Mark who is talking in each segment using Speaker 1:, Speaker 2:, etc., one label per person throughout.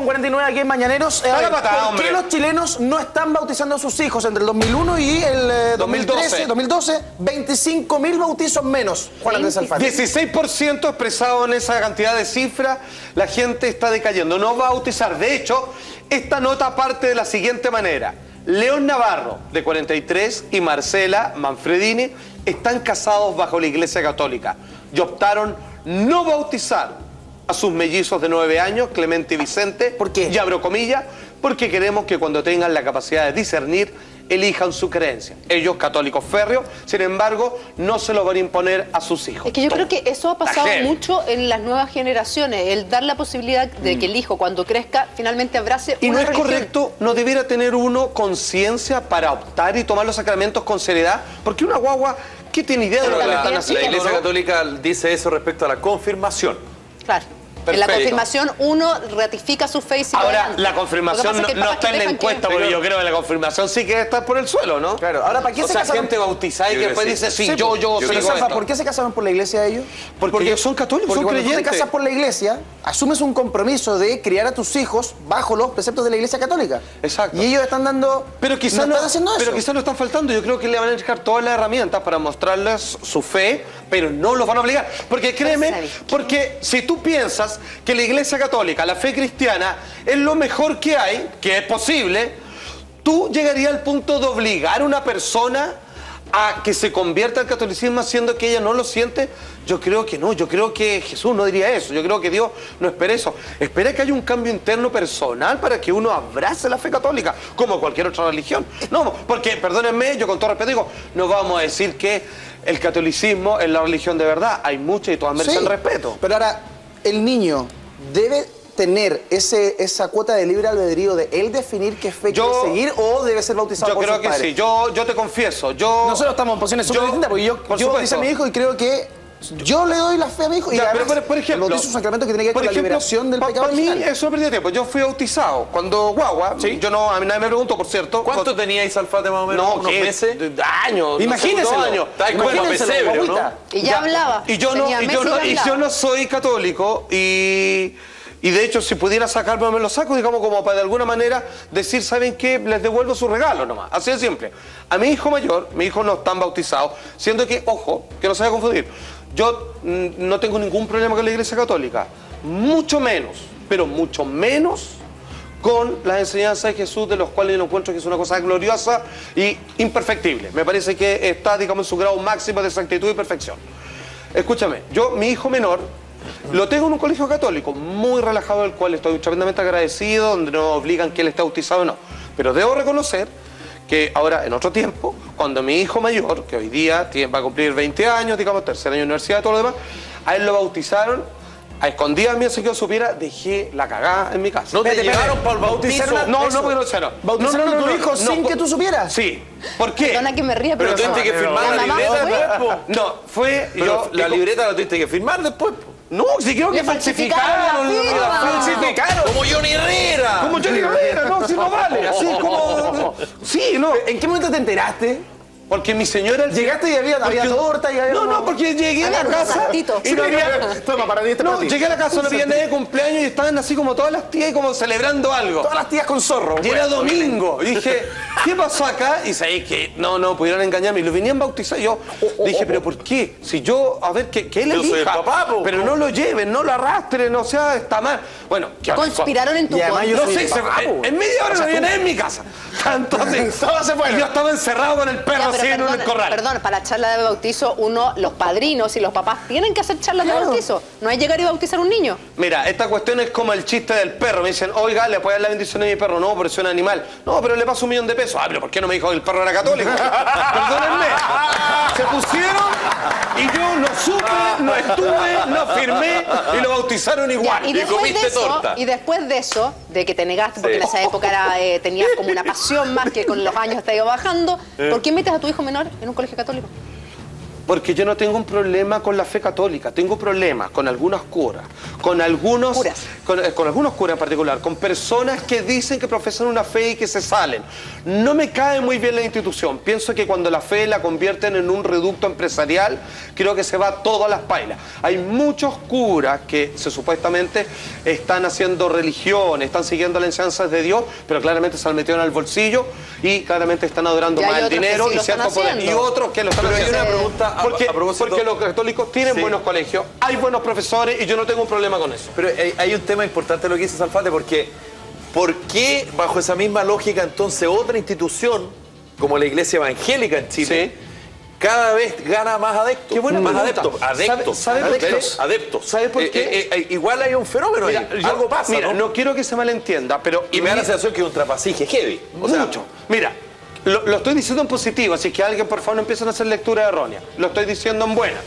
Speaker 1: 2:49 aquí en Mañaneros. ¿Por qué los chilenos no están bautizando a sus hijos entre el 2001 y el 2012? 25.000 bautizos menos, Juan Andrés Alfaro.
Speaker 2: 16% expresado en esa cantidad de cifras. La gente está decayendo, no va a bautizar. De hecho, esta nota parte de la siguiente manera. León Navarro, de 43, y Marcela Manfredini están casados bajo la Iglesia Católica y optaron no bautizar a sus mellizos de 9 años, Clemente y Vicente.
Speaker 1: ¿Por qué?
Speaker 2: Y abro comillas, porque queremos que cuando tengan la capacidad de discernir, elijan su creencia. Ellos, católicos férreos, sin embargo, no se lo van a imponer a sus hijos.
Speaker 3: Es que yo creo que eso ha pasado mucho en las nuevas generaciones, el dar la posibilidad de que el hijo, cuando crezca, finalmente abrace
Speaker 2: y
Speaker 3: una
Speaker 2: no es
Speaker 3: religión.
Speaker 2: correcto, no debiera tener uno conciencia para optar y tomar los sacramentos con seriedad, porque una guagua, ¿qué tiene idea de lo que le están haciendo?
Speaker 4: La Iglesia
Speaker 2: ¿no?
Speaker 4: Católica dice eso respecto a la confirmación.
Speaker 3: Claro. En la confirmación uno ratifica su fe y sigue
Speaker 2: Ahora,
Speaker 3: adelante.
Speaker 2: la confirmación no está en la encuesta, porque yo creo que la confirmación sí que está por el suelo, ¿no?
Speaker 1: Claro, ahora ¿para qué se casaron?
Speaker 2: gente bautizada y que después dice, sí, yo soy
Speaker 1: Salfa, ¿por qué se casaron por la iglesia ellos?
Speaker 2: Porque ellos son católicos,
Speaker 1: porque
Speaker 2: son
Speaker 1: cuando
Speaker 2: creyentes.
Speaker 1: tú te casas por la iglesia, asumes un compromiso de criar a tus hijos bajo los preceptos de la iglesia católica.
Speaker 2: Exacto.
Speaker 1: Y ellos están dando...
Speaker 2: Pero quizás no
Speaker 1: están haciendo eso.
Speaker 2: Pero quizás no están faltando. Yo creo que le van a dejar todas las herramientas para mostrarles su fe, pero no los van a obligar. Porque créeme, porque si tú piensas que la iglesia católica, la fe cristiana, es lo mejor que hay, que es posible, tú llegarías al punto de obligar a una persona a que se convierta al catolicismo haciendo que ella no lo siente. Yo creo que no, yo creo que Jesús no diría eso, yo creo que Dios no espera eso. Espera que haya un cambio interno personal para que uno abrace la fe católica, como cualquier otra religión. No, porque, perdónenme, yo con todo respeto digo, no vamos a decir que el catolicismo es la religión de verdad. Hay muchas y todas merecen respeto.
Speaker 1: Pero ahora, el niño debe tener esa cuota de libre albedrío de él definir qué fe quiere seguir, o debe ser bautizado por sus padres.
Speaker 2: Yo creo que sí, yo te confieso,
Speaker 1: nosotros estamos en posiciones súper distintas, porque yo bauticé a mi hijo y creo que yo le doy la fe a mi hijo y
Speaker 2: pero por ejemplo,
Speaker 1: el bautizo es un sacramento que tiene que ver con la liberación del pecado
Speaker 2: original.
Speaker 1: original.
Speaker 2: Para mí eso no perdía tiempo. Yo fui bautizado cuando guagua. ¿Sí? Yo no, a mí nadie me preguntó, por cierto.
Speaker 4: ¿Cuánto teníais, Alfate, más o menos?
Speaker 2: No,
Speaker 4: ¿unos meses?
Speaker 2: Años. Imagínense.
Speaker 4: Años. Pesebre, ¿no?
Speaker 3: Y ya hablaba.
Speaker 2: Y yo no soy católico y de hecho, si pudiera sacarme, me lo saco, digamos, como para de alguna manera decir, ¿saben qué? Les devuelvo su regalo nomás. Así de simple. A mi hijo mayor, mi hijo no están bautizados, siendo que, ojo, que no se vaya a confundir, yo no tengo ningún problema con la Iglesia Católica. Mucho menos, pero mucho menos con las enseñanzas de Jesús, de los cuales yo encuentro que es una cosa gloriosa y imperfectible. Me parece que está, digamos, en su grado máximo de exactitud y perfección. Escúchame, mi hijo menor, lo tengo en un colegio católico, muy relajado, del cual estoy tremendamente agradecido, donde no obligan que él esté bautizado o no. Pero debo reconocer que ahora, en otro tiempo, cuando mi hijo mayor, que hoy día va a cumplir 20 años, digamos, tercer año de universidad y todo lo demás, a él lo bautizaron, a escondidas mías, si yo supiera, dejé la cagada en mi casa.
Speaker 4: ¿No te llevaron para el bautizo?
Speaker 2: No, porque no sé, no.
Speaker 1: ¿Bautizaron a tu hijo sin que tú supieras?
Speaker 2: Sí. ¿Por qué?
Speaker 3: Perdona que me ría,
Speaker 4: pero tuviste que firmar la libreta.
Speaker 2: No, fue...
Speaker 4: La libreta la tuviste que firmar después.
Speaker 2: No, si creo que falsificaron.
Speaker 3: Falsificaron.
Speaker 4: Como Johnny Herrera.
Speaker 2: Como Johnny Herrera, no, si no vale. Así como... Sí, no.
Speaker 1: ¿En qué momento te enteraste?
Speaker 2: Porque mi señora...
Speaker 1: Llegaste y había torta y había...
Speaker 2: No, porque llegué a la casa y no había...
Speaker 1: Toma, para ti,
Speaker 2: No, llegué a la casa, no había nadie de cumpleaños y estaban así como todas las tías y como celebrando algo.
Speaker 1: Todas las tías con zorro.
Speaker 2: Y era domingo. Y dije, ¿qué pasó acá? Y sabéis que no pudieron engañarme. Y lo venían bautizar. Yo dije, ¿pero por qué? Si yo, a ver, que él elija.
Speaker 4: Soy el papá,
Speaker 2: pero no lo lleven, no lo arrastren, o sea, está mal. Bueno,
Speaker 3: conspiraron en tu contra.
Speaker 2: No sé, en media hora no había nadie en mi casa. Tanto así. Y yo estaba encerrado con el perro así en un corral.
Speaker 3: Perdón, para charla de bautizo, los padrinos y los papás tienen que hacer charlas de bautizo. No hay llegar y bautizar a un niño.
Speaker 2: Mira, esta cuestión es como el chiste del perro. Me dicen, oiga, ¿le puede dar la bendición a mi perro? No, pero es un animal. No, pero le paso $1.000.000 de pesos. Ah, pero ¿por qué no me dijo que el perro era católico? Perdónenme. Se pusieron y yo no supe, no estuve, no firmé y lo bautizaron igual.
Speaker 3: Ya, y comiste torta. Y después de eso, de que te negaste, porque en esa época tenías como una pasión más que con los años te iba bajando, ¿por qué metes a tu hijo menor en un colegio católico?
Speaker 2: Porque yo no tengo un problema con la fe católica, tengo problemas con algunas curas, con algunos curas en particular, con personas que dicen que profesan una fe y que se salen. No me cae muy bien la institución. Pienso que cuando la fe la convierten en un reducto empresarial, creo que se va todo a las pailas. Hay muchos curas que supuestamente están haciendo religión, están siguiendo las enseñanzas de Dios, pero claramente se han metido en el bolsillo y claramente están adorando más el dinero y cierto poder. Y otros que lo están haciendo.
Speaker 4: Hay una pregunta
Speaker 2: porque los católicos tienen buenos colegios, hay buenos profesores y yo no tengo un problema con eso.
Speaker 4: Pero hay un tema importante lo que dice Salfate, porque ¿por qué bajo esa misma lógica entonces otra institución como la Iglesia Evangélica en Chile cada vez gana más adeptos?
Speaker 2: Qué buena
Speaker 4: más
Speaker 2: pregunta.
Speaker 4: adeptos.
Speaker 2: ¿Sabes por qué?
Speaker 4: Igual hay un fenómeno ahí. Algo pasa,
Speaker 2: mira, ¿no? quiero que se malentienda, pero...
Speaker 4: Y me da la sensación que es un trapasije heavy. O sea,
Speaker 2: mucho. Mira, lo estoy diciendo en positivo, así que alguien por favor no empiecen a hacer lectura errónea. Lo estoy diciendo en buena.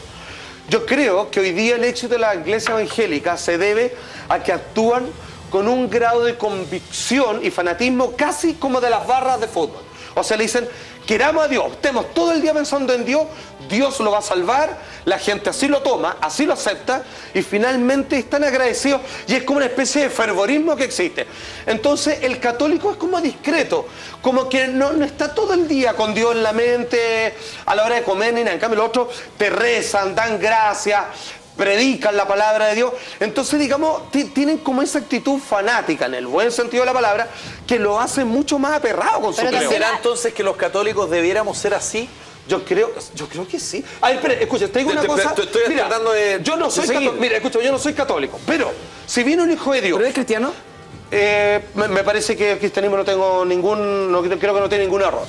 Speaker 2: Yo creo que hoy día el éxito de la Iglesia Evangélica se debe a que actúan con un grado de convicción y fanatismo casi como de las barras de fútbol. O sea, le dicen, queramos a Dios, estemos todo el día pensando en Dios, Dios lo va a salvar, la gente así lo toma, así lo acepta y finalmente están agradecidos y es como una especie de fervorismo que existe. Entonces el católico es como discreto, como que no está todo el día con Dios en la mente a la hora de comer ni nada. En cambio los otros te rezan, dan gracias, predican la palabra de Dios. Entonces, digamos, tienen como esa actitud fanática, en el buen sentido de la palabra, que lo hace mucho más aperrado con su creo.
Speaker 4: ¿Será entonces que los católicos debiéramos ser así?
Speaker 2: Yo creo que sí. A ver, espera, escucha, te digo una cosa.
Speaker 4: Estoy tratando de...
Speaker 2: Yo no soy católico. Mira, escucha, yo no soy católico, pero si viene un hijo de Dios...
Speaker 1: ¿Pero eres cristiano?
Speaker 2: Me parece que el cristianismo no creo que no tiene ningún error.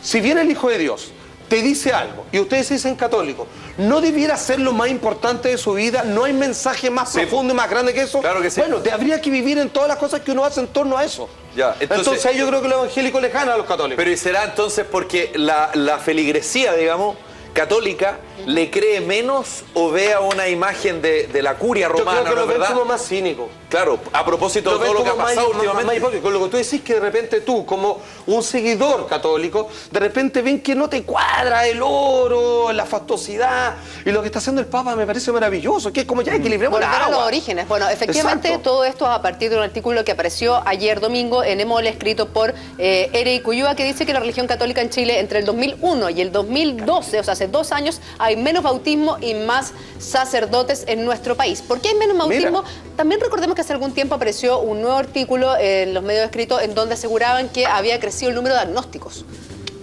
Speaker 2: Si viene el hijo de Dios, te dice algo y ustedes se dicen católicos, ¿no debiera ser lo más importante de su vida? ¿No hay mensaje más profundo y más grande que eso?
Speaker 4: Claro que sí.
Speaker 2: Bueno, habría que vivir en todas las cosas que uno hace en torno a eso.
Speaker 4: Ya,
Speaker 2: entonces ahí yo creo que los evangélicos les ganan a los católicos.
Speaker 4: Pero ¿y será entonces porque la feligresía, digamos, católica, le cree menos o vea una imagen de la curia romana?
Speaker 2: Yo creo que lo ven
Speaker 4: ¿verdad?
Speaker 2: como más cínico.
Speaker 4: Claro, a propósito de todo lo que ha pasado últimamente.
Speaker 2: Porque con lo que tú decís que de repente tú, como un seguidor católico, de repente ven que no te cuadra el oro, la fastuosidad, y lo que está haciendo el Papa me parece maravilloso, que es como ya equilibremos el agua.
Speaker 3: Volver a los orígenes. Bueno, efectivamente, exacto, todo esto a partir de un artículo que apareció ayer domingo en EMOL, escrito por Eric Ulloa, que dice que la religión católica en Chile entre el 2001 y el 2012, o sea, hace 2 años, hay menos bautismo y más sacerdotes en nuestro país. ¿Por qué hay menos bautismo? Mira. También recordemos que hace algún tiempo apareció un nuevo artículo en los medios escritos en donde aseguraban que había crecido el número de agnósticos.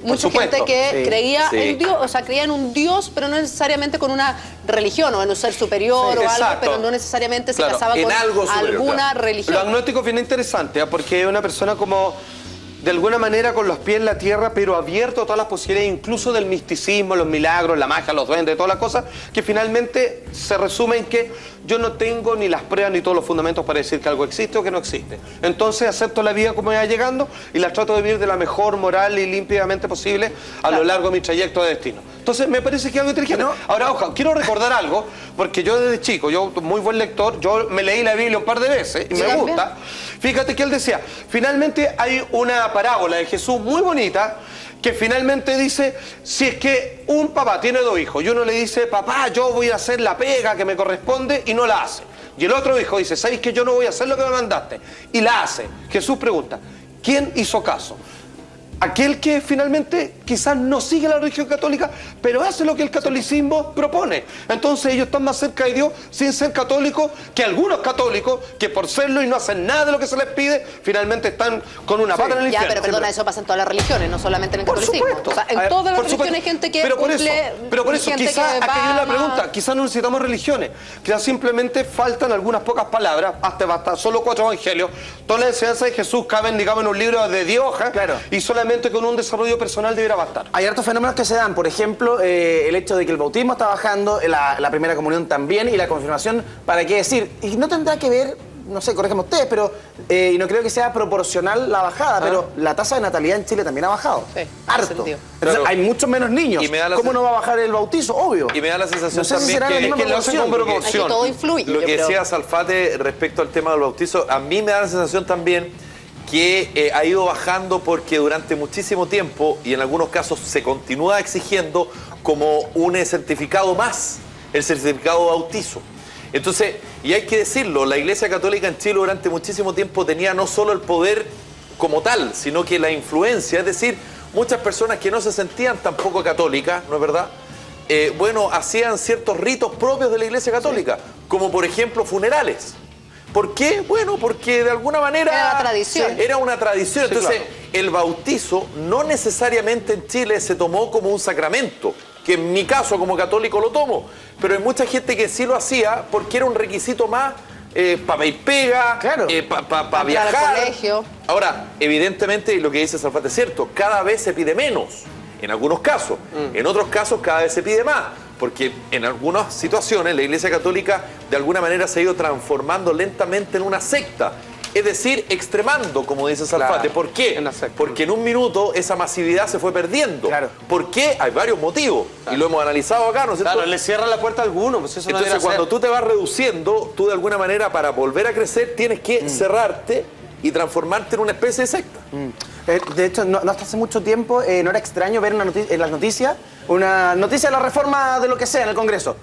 Speaker 3: Mucha gente que creía en Dios, o sea, creía en un Dios, pero no necesariamente con una religión o en un ser superior o algo, pero no necesariamente se casaba con alguna religión.
Speaker 2: Lo agnóstico es bien interesante, porque es una persona como... de alguna manera con los pies en la tierra, pero abierto a todas las posibilidades, incluso del misticismo, los milagros, la magia, los duendes, todas las cosas, que finalmente se resume en que yo no tengo ni las pruebas ni todos los fundamentos para decir que algo existe o que no existe. Entonces acepto la vida como va llegando y la trato de vivir de la mejor moral y límpidamente posible a lo largo de mi trayecto de destino. Entonces me parece que es algo inteligente. Ahora, ojo, quiero recordar algo, porque yo desde chico, yo muy buen lector, yo me leí la Biblia un par de veces y me gusta. Fíjate que él decía, finalmente hay una parábola de Jesús muy bonita que finalmente dice, si es que un papá tiene 2 hijos y uno le dice, papá, yo voy a hacer la pega que me corresponde y no la hace. Y el otro hijo dice, ¿sabes que yo no voy a hacer lo que me mandaste? Y la hace. Jesús pregunta, ¿quién hizo caso? Aquel que finalmente quizás no sigue la religión católica, pero hace lo que el catolicismo propone. Entonces ellos están más cerca de Dios sin ser católicos que algunos católicos que por serlo y no hacen nada de lo que se les pide, finalmente están con una pata en el infierno.
Speaker 3: Ya, pero perdona, eso pasa en todas las religiones, no solamente en el catolicismo.
Speaker 2: Por supuesto.
Speaker 3: O sea, en todas las religiones hay gente que
Speaker 2: pero por eso, quizás, aquí hay una pregunta, quizás no necesitamos religiones, quizás simplemente faltan algunas pocas palabras, hasta basta, solo 4 evangelios, todas las enseñanzas de Jesús caben, digamos, en un libro de Dios, y solamente con un desarrollo personal debiera bastar.
Speaker 1: Hay hartos fenómenos que se dan, por ejemplo, el hecho de que el bautismo está bajando, la primera comunión también, y la confirmación, ¿para qué decir? Y no tendrá que ver, no sé, corríjanme ustedes, pero, y no creo que sea proporcional la bajada, pero la tasa de natalidad en Chile también ha bajado.
Speaker 3: Sí,
Speaker 1: harto. Pero hay muchos menos niños. ¿Cómo no va a bajar el bautizo? Obvio.
Speaker 4: Y me da la sensación
Speaker 1: no sé
Speaker 4: también
Speaker 1: si
Speaker 4: que
Speaker 2: lo hacen con proporción.
Speaker 3: Todo influye.
Speaker 4: Lo que decía Salfate respecto al tema del bautizo, a mí me da la sensación también que ha ido bajando porque durante muchísimo tiempo, y en algunos casos se continúa exigiendo, como un certificado más, el certificado de bautizo. Entonces, y hay que decirlo, la Iglesia Católica en Chile durante muchísimo tiempo tenía no solo el poder como tal, sino que la influencia, es decir, muchas personas que no se sentían tampoco católicas, ¿no es verdad? Bueno, hacían ciertos ritos propios de la Iglesia Católica, como por ejemplo funerales. ¿Por qué? Bueno, porque de alguna manera...
Speaker 3: Era la tradición.
Speaker 4: Era una tradición.
Speaker 2: Sí,
Speaker 4: entonces,
Speaker 2: claro.
Speaker 4: El bautizo no necesariamente en Chile se tomó como un sacramento, que en mi caso como católico lo tomo, pero hay mucha gente que sí lo hacía porque era un requisito más para ir pega,
Speaker 1: Claro.
Speaker 4: para viajar.
Speaker 3: al colegio.
Speaker 4: Ahora, evidentemente, lo que dice Salfate es cierto, cada vez se pide menos, en algunos casos. En otros casos cada vez se pide más, porque en algunas situaciones la Iglesia Católica de alguna manera se ha ido transformando lentamente en una secta. Es decir, extremando, como dice Salfate.
Speaker 2: Claro,
Speaker 4: ¿Por qué?
Speaker 2: en la secta.
Speaker 4: Porque en un minuto esa masividad se fue perdiendo.
Speaker 1: Claro.
Speaker 4: ¿Por qué? Hay varios motivos. Y lo hemos analizado acá, ¿no es cierto?
Speaker 2: Claro, le cierran la puerta a algunos, pues eso no
Speaker 4: Entonces,
Speaker 2: debería
Speaker 4: cuando
Speaker 2: ser.
Speaker 4: tú te vas reduciendo, tú de alguna manera, para volver a crecer, tienes que cerrarte y transformarte en una especie de secta.
Speaker 1: De hecho, no hasta hace mucho tiempo no era extraño ver en las noticias una noticia de la reforma de lo que sea en el Congreso.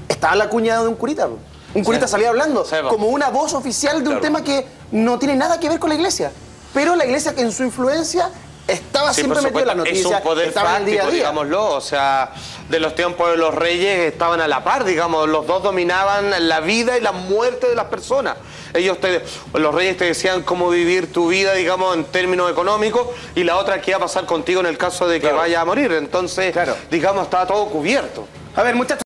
Speaker 1: Estaba la cuñada de un curita. Un curita salía hablando
Speaker 2: Sí,
Speaker 1: como una voz oficial de un
Speaker 4: Claro.
Speaker 1: tema que no tiene nada que ver con la Iglesia. Pero la Iglesia, en su influencia, estaba
Speaker 2: Sí,
Speaker 1: siempre
Speaker 2: por
Speaker 1: metida en la
Speaker 2: supuesto,
Speaker 1: noticia.
Speaker 2: es un poder
Speaker 1: estaba en el día a
Speaker 2: fáctico,
Speaker 1: día.
Speaker 2: digámoslo, o sea, de los tiempos de los reyes estaban a la par, digamos, los dos dominaban la vida y la muerte de las personas. Los reyes te decían cómo vivir tu vida, digamos, en términos económicos, y la otra qué iba a pasar contigo en el caso de que
Speaker 4: Claro.
Speaker 2: vaya a morir. Entonces,
Speaker 1: Claro.
Speaker 2: digamos, estaba todo cubierto.
Speaker 1: A ver, muchachos.